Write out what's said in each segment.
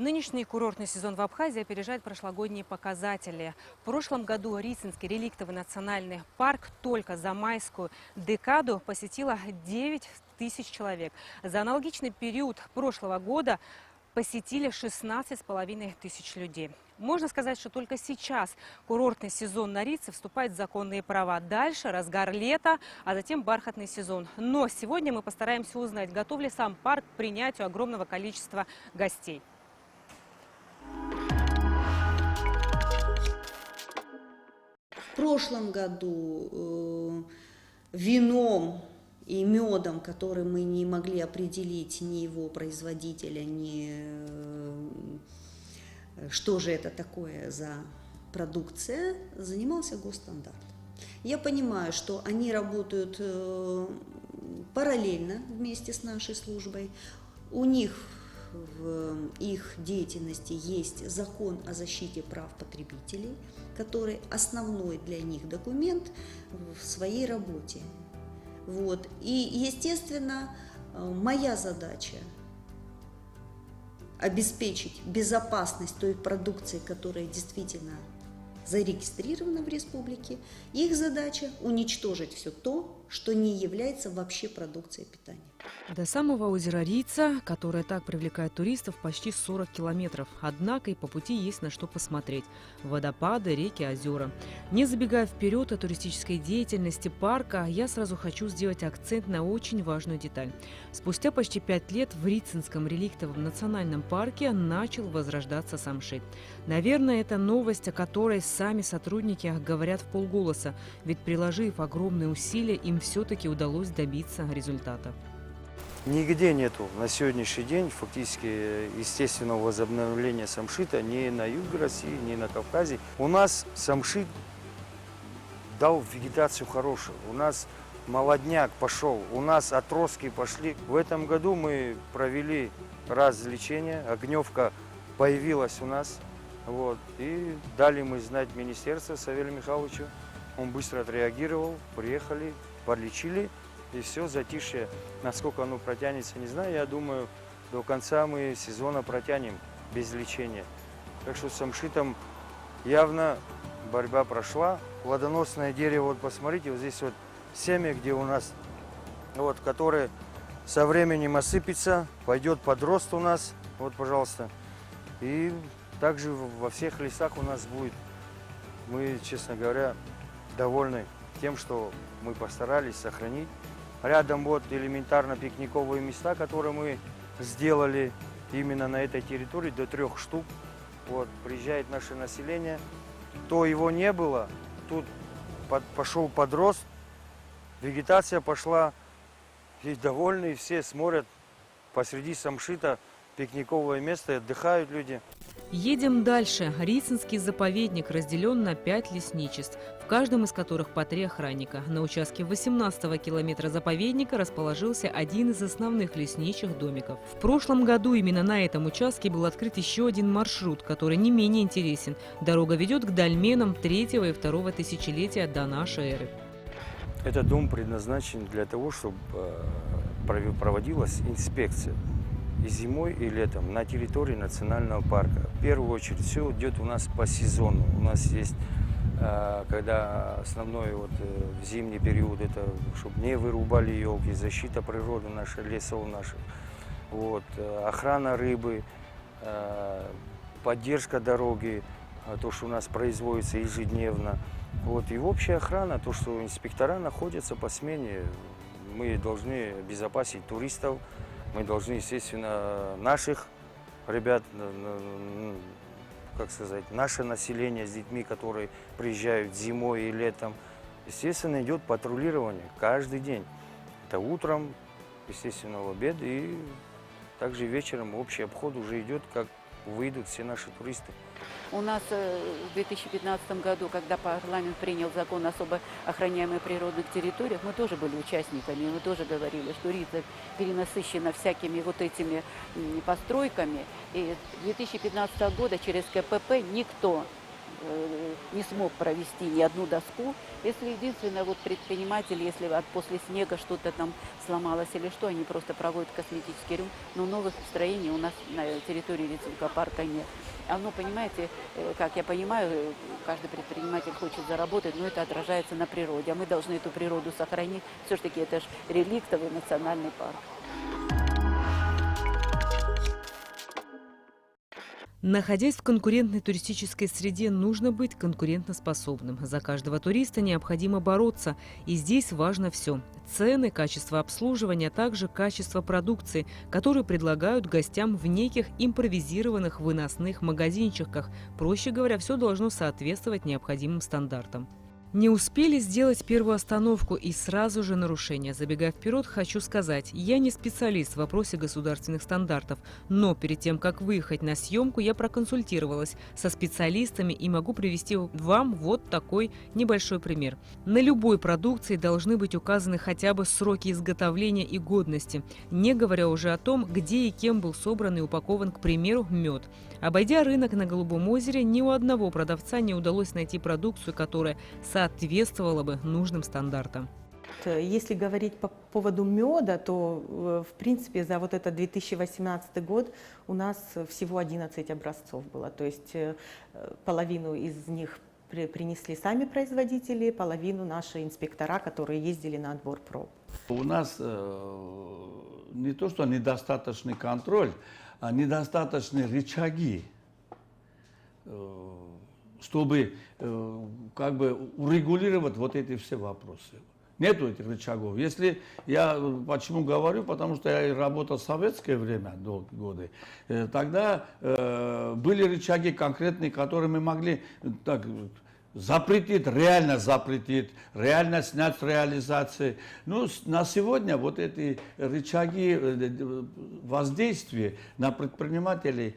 Нынешний курортный сезон в Абхазии опережает прошлогодние показатели. В прошлом году Рицинский реликтовый национальный парк только за майскую декаду посетило 9 тысяч человек. За аналогичный период прошлого года посетили 16,5 тысяч людей. Можно сказать, что только сейчас курортный сезон на Рице вступает в законные права. Дальше разгар лета, а затем бархатный сезон. Но сегодня мы постараемся узнать, готов ли сам парк к принятию огромного количества гостей. В прошлом году вином и медом, который мы не могли определить ни его производителя, ни что же это такое за продукция, занимался Госстандарт. Я понимаю, что они работают параллельно вместе с нашей службой. У них в их деятельности есть закон о защите прав потребителей, который основной для них документ в своей работе. Вот. И, естественно, моя задача обеспечить безопасность той продукции, которая действительно зарегистрирована в республике. Их задача уничтожить все то, что не является вообще продукцией питания. До самого озера Рица, которое так привлекает туристов, почти 40 километров. Однако и по пути есть на что посмотреть. Водопады, реки, озера. Не забегая вперед о туристической деятельности парка, я сразу хочу сделать акцент на очень важную деталь. Спустя почти 5 лет в Рицинском реликтовом национальном парке начал возрождаться самшит. Наверное, это новость, о которой сами сотрудники говорят вполголоса, ведь приложив огромные усилия, им все-таки удалось добиться результата. Нигде нету на сегодняшний день фактически естественного возобновления самшита ни на юге России, ни на Кавказе. У нас самшит дал вегетацию хорошую, у нас молодняк пошел, у нас отростки пошли. В этом году мы провели развлечения, огневка появилась у нас. Вот, и дали мы знать министерству Савелию Михайловичу. Он быстро отреагировал, приехали, подлечили. И все, затишье. Насколько оно протянется, не знаю. Я думаю, до конца мы сезона протянем без лечения. Так что с самшитом явно борьба прошла. Плодоносное дерево, вот посмотрите, вот здесь вот семя, где у нас, вот, которое со временем осыпется, пойдет под рост у нас. Вот, пожалуйста. И также во всех лесах у нас будет. Мы, честно говоря, довольны тем, что мы постарались сохранить. Рядом вот элементарно пикниковые места, которые мы сделали именно на этой территории, до 3 штук. Вот, приезжает наше население. То его не было, тут пошел подрост, вегетация пошла, и довольны, все смотрят посреди самшита пикниковое место, отдыхают люди. Едем дальше. Рицинский заповедник разделен на 5 лесничеств, в каждом из которых по 3 охранника. На участке 18-го километра заповедника расположился один из основных лесничьих домиков. В прошлом году именно на этом участке был открыт еще один маршрут, который не менее интересен. Дорога ведет к дольменам 3-го и 2-го тысячелетия до нашей эры. Этот дом предназначен для того, чтобы проводилась инспекция и зимой, и летом на территории национального парка. В первую очередь все идет у нас по сезону. У нас есть, когда основной вот, в зимний период, это чтобы не вырубали елки, защита природы наших, лесов наших, вот, охрана рыбы, поддержка дороги, то, что у нас производится ежедневно. Вот, и общая охрана, то, что инспектора находятся по смене. Мы должны обезопасить туристов. Мы должны, естественно, наших ребят, как сказать, наше население с детьми, которые приезжают зимой и летом. Естественно, идет патрулирование каждый день. Это утром, естественно, в обед, и также вечером общий обход уже идет, как выйдут все наши туристы. У нас в 2015 году, когда парламент принял закон о особо охраняемых природных территориях, мы тоже были участниками, мы тоже говорили, что Рица перенасыщена всякими вот этими постройками. И с 2015 года через КПП никто не смог провести ни одну доску. Если единственное, вот предприниматели, если после снега что-то там сломалось или что, они просто проводят косметический ремонт, но новых строений у нас на территории Рецинка-парка нет. Оно, понимаете, как я понимаю, каждый предприниматель хочет заработать, но это отражается на природе. А мы должны эту природу сохранить. Все-таки это же реликтовый национальный парк. Находясь в конкурентной туристической среде, нужно быть конкурентоспособным. За каждого туриста необходимо бороться. И здесь важно все. Цены, качество обслуживания, а также качество продукции, которую предлагают гостям в неких импровизированных выносных магазинчиках. Проще говоря, все должно соответствовать необходимым стандартам. Не успели сделать первую остановку и сразу же нарушение. Забегая вперед, хочу сказать, я не специалист в вопросе государственных стандартов, но перед тем, как выехать на съемку, я проконсультировалась со специалистами и могу привести вам вот такой небольшой пример. На любой продукции должны быть указаны хотя бы сроки изготовления и годности, не говоря уже о том, где и кем был собран и упакован, к примеру, мед. Обойдя рынок на Голубом озере, ни у одного продавца не удалось найти продукцию, которая соответствовала бы нужным стандартам. Если говорить по поводу меда, то, в принципе, за вот этот 2018 год у нас всего 11 образцов было. То есть половину из них принесли сами производители, половину наши инспектора, которые ездили на отбор проб. У нас не то, что недостаточный контроль, а недостаточные рычаги, чтобы как бы урегулировать вот эти все вопросы. Нету этих рычагов. Если я почему говорю, потому что я работал в советское время, долгие годы, тогда были рычаги конкретные, которые мы могли так запретить, реально снять с реализации. Ну, на сегодня вот эти рычаги воздействия на предпринимателей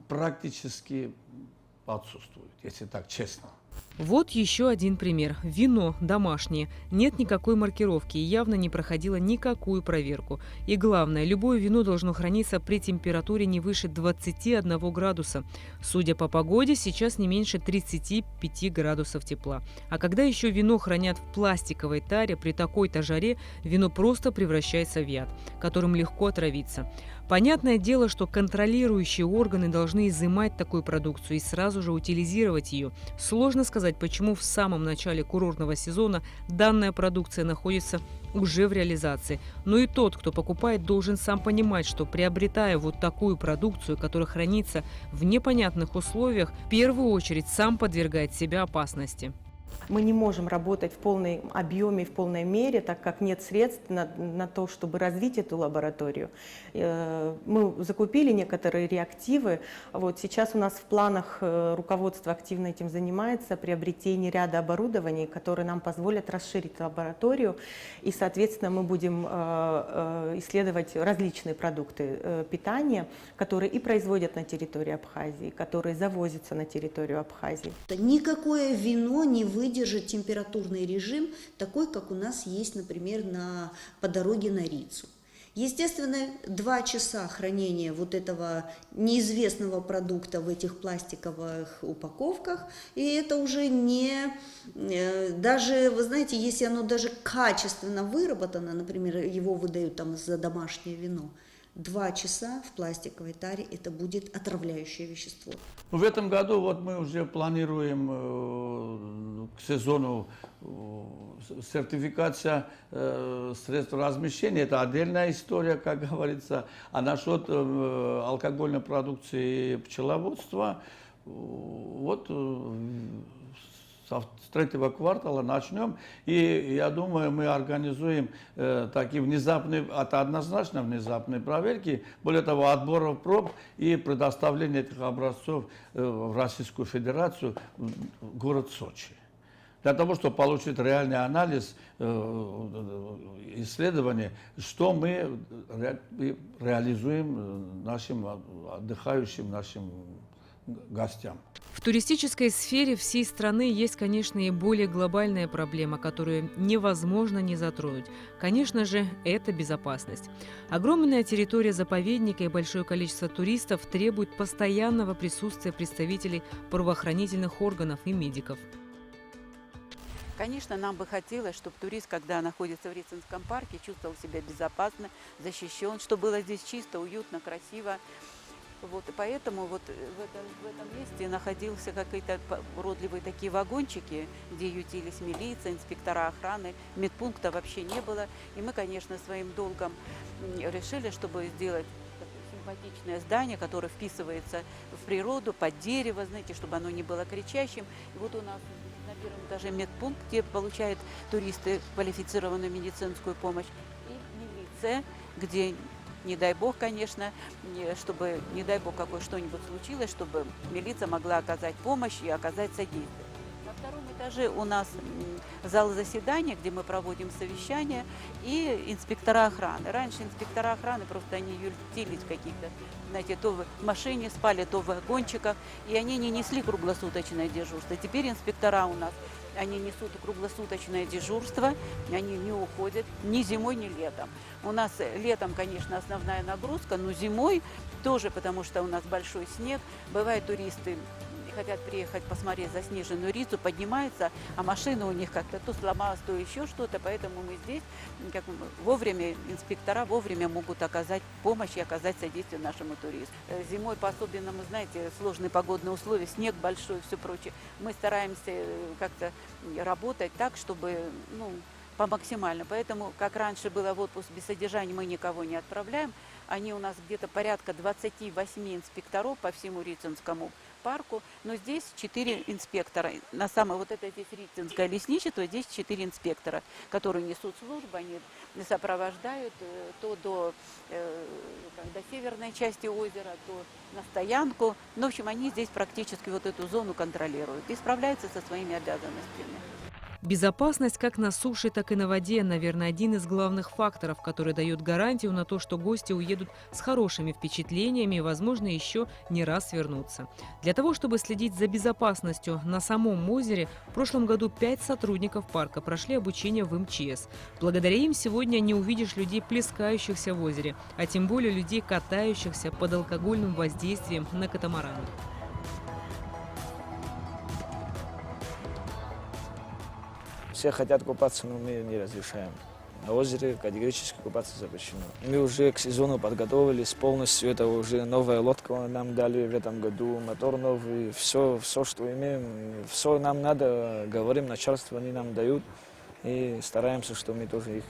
практически отсутствуют, если так честно. Вот еще один пример. Вино домашнее. Нет никакой маркировки и явно не проходило никакую проверку. И главное, любое вино должно храниться при температуре не выше 21 градуса. Судя по погоде, сейчас не меньше 35 градусов тепла. А когда еще вино хранят в пластиковой таре при такой-то жаре, вино просто превращается в яд, которым легко отравиться. Понятное дело, что контролирующие органы должны изымать такую продукцию и сразу же утилизировать ее. Сложно сказать, почему в самом начале курортного сезона данная продукция находится уже в реализации. Но и тот, кто покупает, должен сам понимать, что приобретая вот такую продукцию, которая хранится в непонятных условиях, в первую очередь сам подвергает себя опасности. Мы не можем работать в полном объеме, в полной мере, так как нет средств на то, чтобы развить эту лабораторию. Мы закупили некоторые реактивы. Вот сейчас у нас в планах руководство активно этим занимается, приобретение ряда оборудований, которые нам позволят расширить лабораторию. И, соответственно, мы будем исследовать различные продукты питания, которые и производят на территории Абхазии, которые завозятся на территорию Абхазии. Никакое вино не выдержит температурный режим, такой, как у нас есть, например, по дороге на Рицу. Естественно, 2 часа хранения вот этого неизвестного продукта в этих пластиковых упаковках, и это уже не, даже, вы знаете, если оно даже качественно выработано, например, его выдают там за домашнее вино, 2 часа в пластиковой таре это будет отравляющее вещество. В этом году вот мы уже планируем к сезону сертификация средств размещения. Это отдельная история, как говорится. А насчет алкогольной продукции пчеловодства, вот с 3-го квартала начнем, и я думаю, мы организуем такие внезапные, это однозначно внезапные проверки, более того, отборов проб и предоставление этих образцов в Российскую Федерацию, в город Сочи. Для того, чтобы получить реальный анализ, исследование, что мы реализуем нашим отдыхающим, нашим гостям. В туристической сфере всей страны есть, конечно, и более глобальная проблема, которую невозможно не затронуть. Конечно же, это безопасность. Огромная территория заповедника и большое количество туристов требуют постоянного присутствия представителей правоохранительных органов и медиков. Конечно, нам бы хотелось, чтобы турист, когда находится в Рицинском парке, чувствовал себя безопасно, защищен, чтобы было здесь чисто, уютно, красиво. Вот, и поэтому вот в этом месте находился какие-то уродливые такие вагончики, где ютились милиция, инспектора охраны, медпункта вообще не было. И мы, конечно, своим долгом решили, чтобы сделать такое симпатичное здание, которое вписывается в природу, под дерево, знаете, чтобы оно не было кричащим. И вот у нас на первом этаже медпункт, где получают туристы квалифицированную медицинскую помощь, и милиция, где, не дай бог, конечно, чтобы, не дай бог, какое что-нибудь случилось, чтобы милиция могла оказать помощь и оказать содействие. На втором этаже у нас зал заседания, где мы проводим совещания, и инспектора охраны. Раньше инспектора охраны просто они ютились в каких-то, знаете, то в машине спали, то в вагончиках, и они не несли круглосуточное дежурство. Теперь инспектора у нас, они несут круглосуточное дежурство, они не уходят ни зимой, ни летом. У нас летом, конечно, основная нагрузка, но зимой тоже, потому что у нас большой снег. Бывают туристы хотят приехать посмотреть заснеженную Рицу, поднимаются, а машина у них как-то то сломалась, то еще что-то, поэтому мы здесь как вовремя, инспектора вовремя могут оказать помощь и оказать содействие нашему туристу. Зимой по-особенному, знаете, сложные погодные условия, снег большой и все прочее. Мы стараемся как-то работать так, чтобы, по максимально. Поэтому, как раньше было в отпуск без содержания, мы никого не отправляем. Они у нас где-то порядка 28 инспекторов по всему Рицинскому парку, но здесь 4 инспектора. На самое вот это здесь Рицинское лесничество, здесь 4 инспектора, которые несут службу, они сопровождают то до северной части озера, то на стоянку. В общем, они здесь практически вот эту зону контролируют и справляются со своими обязанностями. Безопасность как на суше, так и на воде, наверное, один из главных факторов, который дает гарантию на то, что гости уедут с хорошими впечатлениями и, возможно, еще не раз вернутся. Для того, чтобы следить за безопасностью на самом озере, в прошлом году 5 сотрудников парка прошли обучение в МЧС. Благодаря им сегодня не увидишь людей, плескающихся в озере, а тем более людей, катающихся под алкогольным воздействием на катамаранах. Все хотят купаться, но мы не разрешаем. На озере категорически купаться запрещено. Мы уже к сезону подготовились полностью. Это уже новая лодка нам дали в этом году, мотор новый. Все, что имеем, все нам надо, говорим начальству, они нам дают. И стараемся, что мы тоже их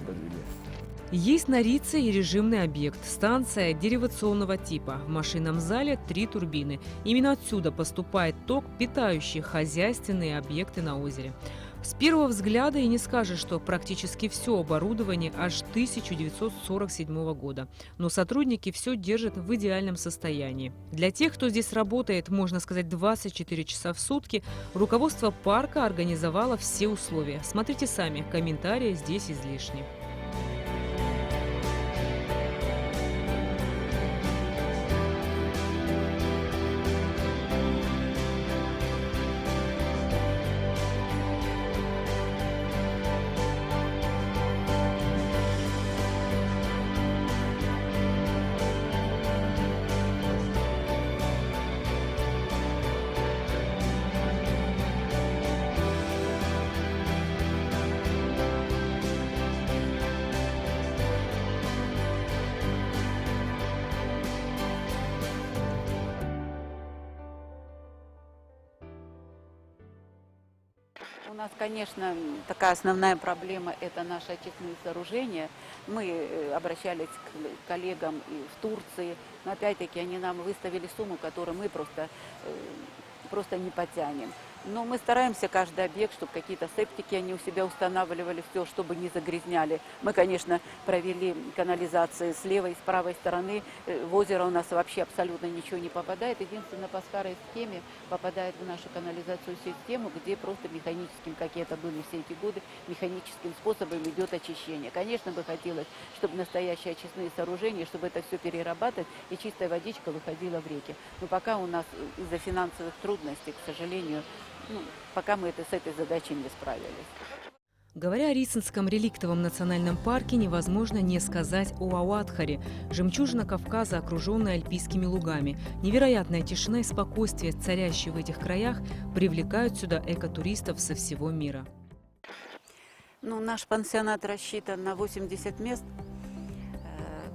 подвели. Есть на Рице и режимный объект – станция деривационного типа. В машинном зале 3 турбины. Именно отсюда поступает ток, питающий хозяйственные объекты на озере. С первого взгляда и не скажешь, что практически все оборудование аж 1947 года. Но сотрудники все держат в идеальном состоянии. Для тех, кто здесь работает, можно сказать, 24 часа в сутки, руководство парка организовало все условия. Смотрите сами, комментарии здесь излишни. У нас, конечно, такая основная проблема – это наши очистные сооружения. Мы обращались к коллегам и в Турции, но опять-таки они нам выставили сумму, которую мы просто не потянем. Но мы стараемся каждый объект, чтобы какие-то септики они у себя устанавливали, все, чтобы не загрязняли. Мы, конечно, провели канализации с левой и с правой стороны. В озеро у нас вообще абсолютно ничего не попадает. Единственное, по старой схеме попадает в нашу канализацию систему, где просто механическим, как это были все эти годы, механическим способом идет очищение. Конечно, бы хотелось, чтобы настоящие очистные сооружения, чтобы это все перерабатывать, и чистая водичка выходила в реки. Но пока у нас из-за финансовых трудностей, к сожалению, пока мы с этой задачей не справились. Говоря о Рицинском реликтовом национальном парке, невозможно не сказать о Ауатхаре. Жемчужина Кавказа, окруженная альпийскими лугами. Невероятная тишина и спокойствие, царящие в этих краях, привлекают сюда экотуристов со всего мира. Наш пансионат рассчитан на 80 мест.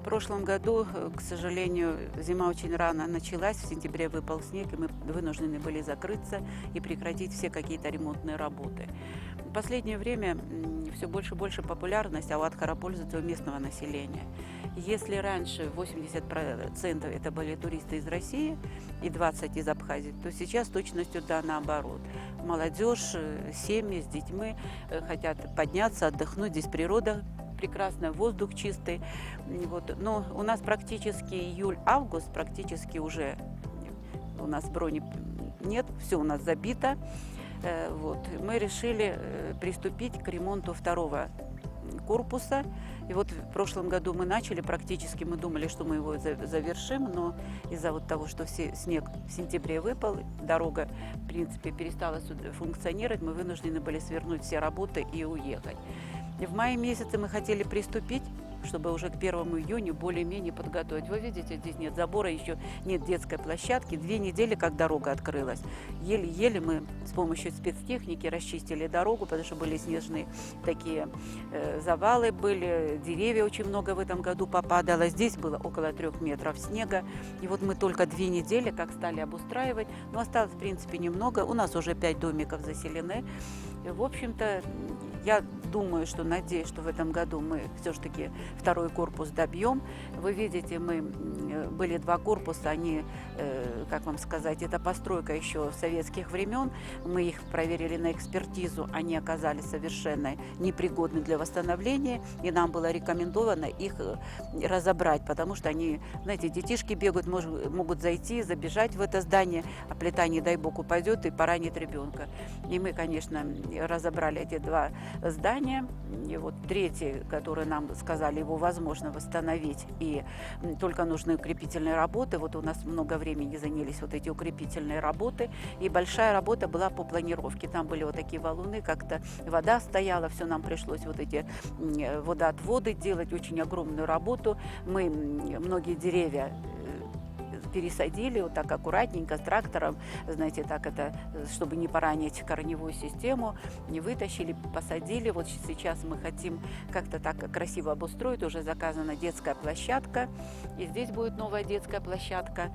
В прошлом году, к сожалению, зима очень рано началась, в сентябре выпал снег, и мы вынуждены были закрыться и прекратить все какие-то ремонтные работы. В последнее время все больше и больше популярность Ауатхара пользуется у местного населения. Если раньше 80% это были туристы из России и 20% из Абхазии, то сейчас с точностью наоборот. Молодежь, семьи с детьми хотят подняться, отдохнуть, здесь природа прекрасный, воздух чистый. Но у нас практически июль-август, практически уже у нас брони нет, все у нас забито. Мы решили приступить к ремонту второго корпуса. И в прошлом году мы начали, практически мы думали, что мы его завершим, но из-за того, что снег в сентябре выпал, дорога, в принципе, перестала функционировать, мы вынуждены были свернуть все работы и уехать. В мае месяце мы хотели приступить, чтобы уже к 1 июня более-менее подготовить. Вы видите, здесь нет забора, еще нет детской площадки. 2 недели, как дорога открылась. Еле-еле мы с помощью спецтехники расчистили дорогу, потому что были снежные такие завалы, были деревья, очень много в этом году попадало. Здесь было около 3 метров снега. И мы только 2 недели как стали обустраивать. Но осталось, в принципе, немного. У нас уже 5 домиков заселены. В общем-то, я думаю, надеюсь, что в этом году мы все-таки второй корпус добьем. Вы видите, были 2 корпуса, они, как вам сказать, это постройка еще советских времен. Мы их проверили на экспертизу, они оказались совершенно непригодны для восстановления, и нам было рекомендовано их разобрать, потому что они, знаете, детишки бегают, могут зайти, забежать в это здание, а плита, не дай бог, упадет и поранит ребенка. И мы, конечно, разобрали эти 2 здания. И третье, которое нам сказали, его возможно восстановить, и только нужны укрепительные работы. У нас много времени занялись эти укрепительные работы, и большая работа была по планировке. Там были такие валуны, как-то вода стояла, все нам пришлось эти водоотводы делать, очень огромную работу. Мы многие деревья пересадили так аккуратненько с трактором, знаете, так это, чтобы не поранить корневую систему, не вытащили, посадили. Сейчас мы хотим как-то так красиво обустроить, уже заказана детская площадка, и здесь будет новая детская площадка,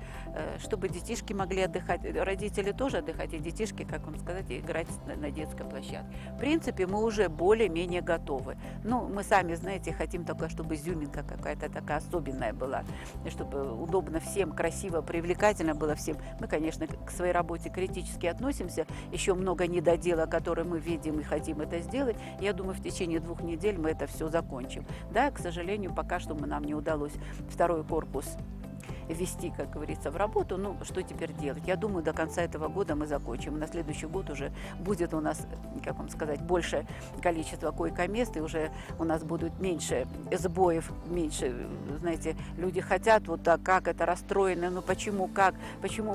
чтобы детишки могли отдыхать, родители тоже отдыхать, и детишки, как вам сказать, играть на детской площадке. В принципе, мы уже более-менее готовы. Мы сами, знаете, хотим только, чтобы изюминка какая-то такая особенная была, чтобы удобно всем, красиво, привлекательно было всем. Мы, конечно, к своей работе критически относимся. Еще много недоделок, которые мы видим и хотим это сделать. Я думаю, в течение 2 недель мы это все закончим. Да, к сожалению, пока что нам не удалось второй корпус ввести, как говорится, в работу. Что теперь делать? Я думаю, до конца этого года мы закончим. На следующий год уже будет у нас, как вам сказать, большее количество койко-мест, и уже у нас будут меньше сбоев, меньше, знаете, люди хотят как это расстроено, почему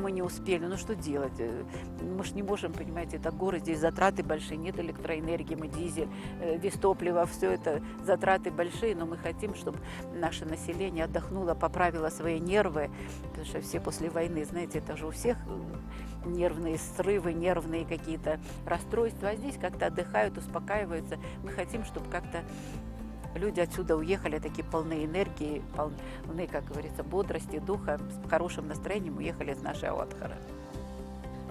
мы не успели, что делать? Мы же не можем, понимаете, это горы, здесь затраты большие, нет электроэнергии, мы дизель, здесь топливо, все это затраты большие, но мы хотим, чтобы наше население отдохнуло, поправило свои нервы, потому что все после войны, знаете, это же у всех нервные срывы, нервные какие-то расстройства, а здесь как-то отдыхают, успокаиваются. Мы хотим, чтобы как-то люди отсюда уехали такие полные энергии, полные, как говорится, бодрости, духа, с хорошим настроением уехали из нашей Ауатхара.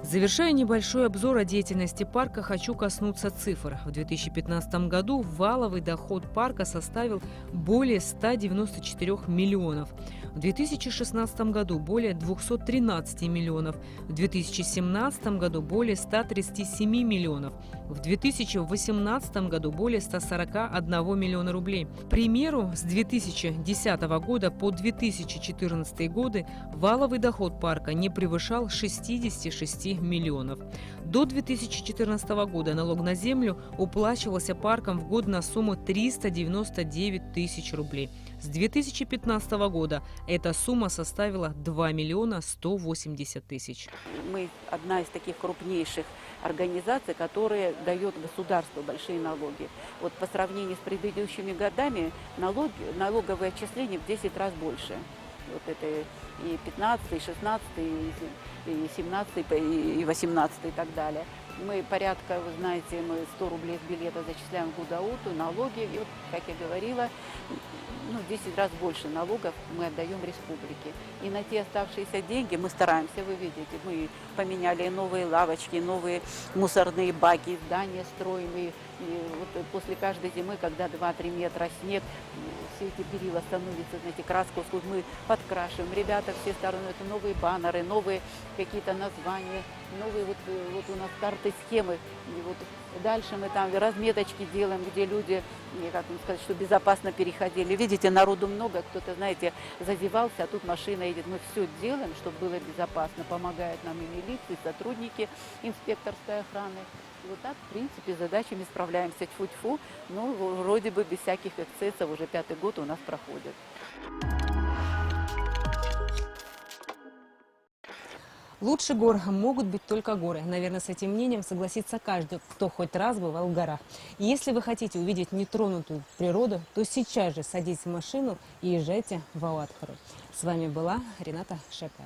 Завершая небольшой обзор о деятельности парка, хочу коснуться цифр. В 2015 году валовый доход парка составил более 194 миллионов. В 2016 году более 213 миллионов, в 2017 году более 137 миллионов, в 2018 году более 141 миллиона рублей. К примеру, с 2010 года по 2014 годы валовый доход парка не превышал 66 миллионов. До 2014 года налог на землю уплачивался парком в год на сумму 399 тысяч рублей. С 2015 года эта сумма составила 2 миллиона 180 тысяч. Мы одна из таких крупнейших организаций, которая дает государству большие налоги. Вот по сравнению с предыдущими годами налоговые отчисления в 10 раз больше. Вот это и 15, и 16, и 17, и 18 и так далее. Мы порядка, вы знаете, мы 100 рублей с билета зачисляем в Гудауту, налоги, и вот, как я говорила, 10 раз больше налогов мы отдаем республике. И на те оставшиеся деньги мы стараемся, вы видите, мы поменяли новые лавочки, новые мусорные баки, здания строим. И вот после каждой зимы, когда 2-3 метра снег, все эти перила становятся, знаете, краску мы подкрашиваем. Ребята все стороны, это новые баннеры, новые какие-то названия, новые вот у нас карты, схемы. И вот дальше мы там разметочки делаем, где люди, как вам сказать, что безопасно переходили. Видите, народу много, кто-то, знаете, зазевался, а тут машина едет. Мы все делаем, чтобы было безопасно. Помогают нам и милиции, и сотрудники инспекторской охраны. И вот так, в принципе, с задачами справляемся. Тьфу-тьфу, но вроде бы без всяких эксцессов уже 5-й год у нас проходит. Лучше гор могут быть только горы. Наверное, с этим мнением согласится каждый, кто хоть раз бывал в горах. И если вы хотите увидеть нетронутую природу, то сейчас же садитесь в машину и езжайте в Ауатхару. С вами была Рената Шакаль.